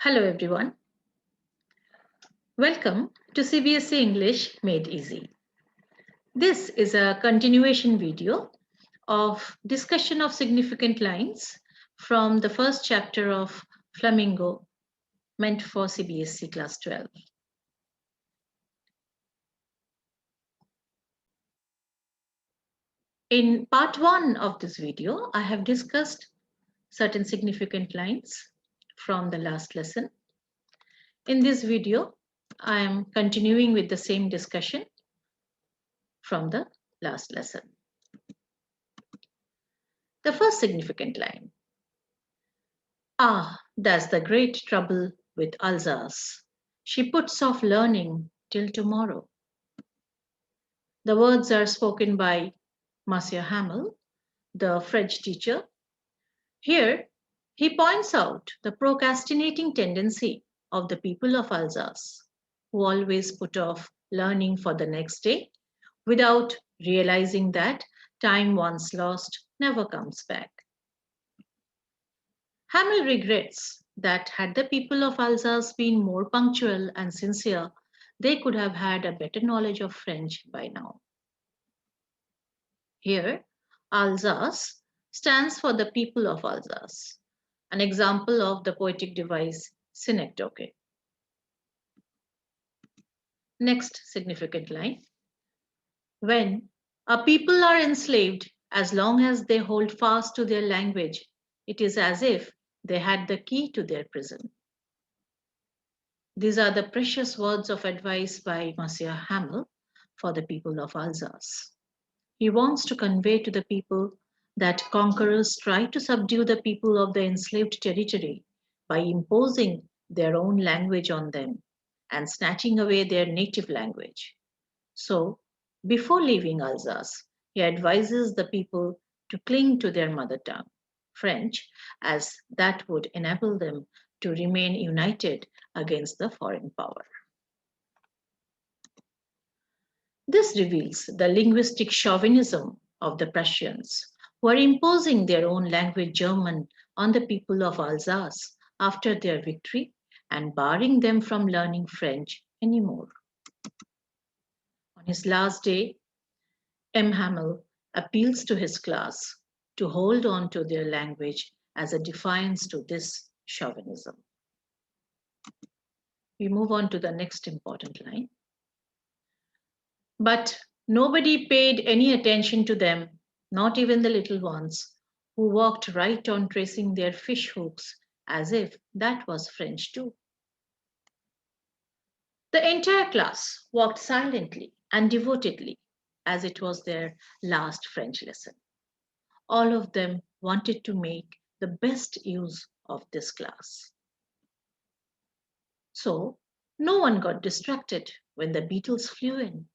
Hello everyone. Welcome to CBSE English Made Easy. This is a continuation video of discussion of significant lines from the first chapter of Flamingo meant for CBSE Class 12. In part 1 of this video, I have discussed certain significant lines from the last lesson. In this video, I am continuing with the same discussion from the last lesson. The first significant line. Ah, that's the great trouble with Alsace. She puts off learning till tomorrow. The words are spoken by Monsieur Hamel, the French teacher. Here, he points out the procrastinating tendency of the people of Alsace, who always put off learning for the next day without realizing that time once lost never comes back. Hamel regrets that had the people of Alsace been more punctual and sincere, they could have had a better knowledge of French by now. Here, Alsace stands for the people of Alsace, an example of the poetic device synecdoche. Next significant line. When a people are enslaved, as long as they hold fast to their language, it is as if they had the key to their prison. These are the precious words of advice by Monsieur Hamel for the people of Alsace. He wants to convey to the people that conquerors try to subdue the people of the enslaved territory by imposing their own language on them and snatching away their native language. So, before leaving Alsace, he advises the people to cling to their mother tongue, French, as that would enable them to remain united against the foreign power. This reveals the linguistic chauvinism of the Prussians, who are imposing their own language German on the people of Alsace after their victory and barring them from learning French anymore. On his last day, M. Hamel appeals to his class to hold on to their language as a defiance to this chauvinism. We move on to the next important line. But nobody paid any attention to them, not even the little ones, who walked right on tracing their fish hooks as if that was French too. The entire class walked silently and devotedly as it was their last French lesson. All of them wanted to make the best use of this class. So, no one got distracted when the beetles flew in.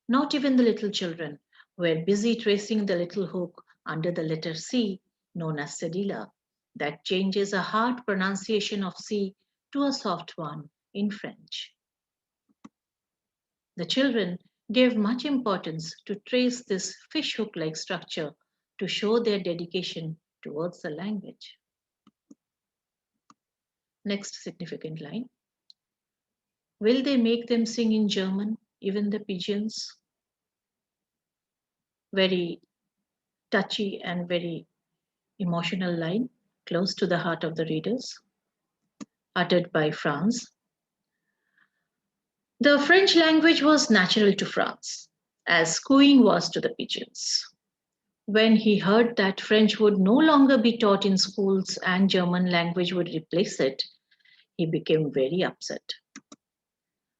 Not even the little children were busy tracing the little hook under the letter C, known as cedilla, that changes a hard pronunciation of C to a soft one in French. The children gave much importance to trace this fishhook-like structure to show their dedication towards the language. Next significant line. Will they make them sing in German, even the pigeons? Very touchy and very emotional line, close to the heart of the readers, uttered by Franz. The French language was natural to Franz, as cooing was to the pigeons. When he heard that French would no longer be taught in schools and German language would replace it, he became very upset.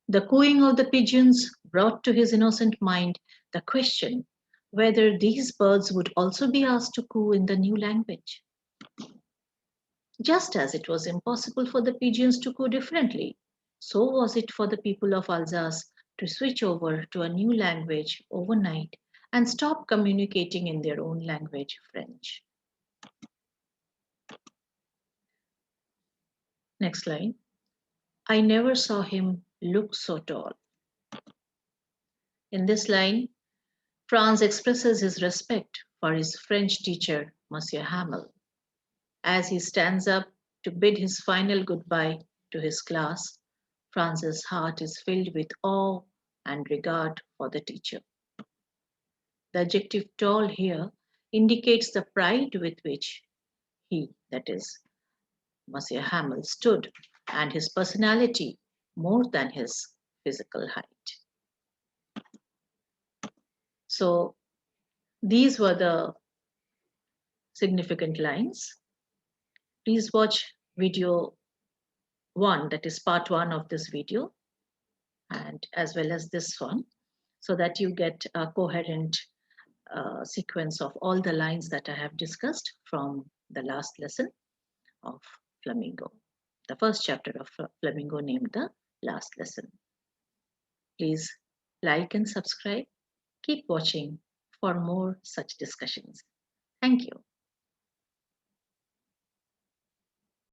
The cooing of the pigeons brought to his innocent mind the question whether these birds would also be asked to coo in the new language. Just as it was impossible for the pigeons to coo differently, so was it for the people of Alsace to switch over to a new language overnight and stop communicating in their own language, French. Next line. I never saw him look so tall. In this line, Franz expresses his respect for his French teacher, Monsieur Hamel, as he stands up to bid his final goodbye to to his class, Franz's heart is filled with awe and regard for the teacher. The adjective tall here indicates the pride with which he, that is, Monsieur Hamel, stood, and his personality more than his physical height. So these were the significant lines. Please watch video 1, that is part 1 of this video, and as well as this one, so that you get a coherent sequence of all the lines that I have discussed from the last lesson of Flamingo, the first chapter of Flamingo, named the last lesson. Please like and subscribe. Keep watching for more such discussions. Thank you.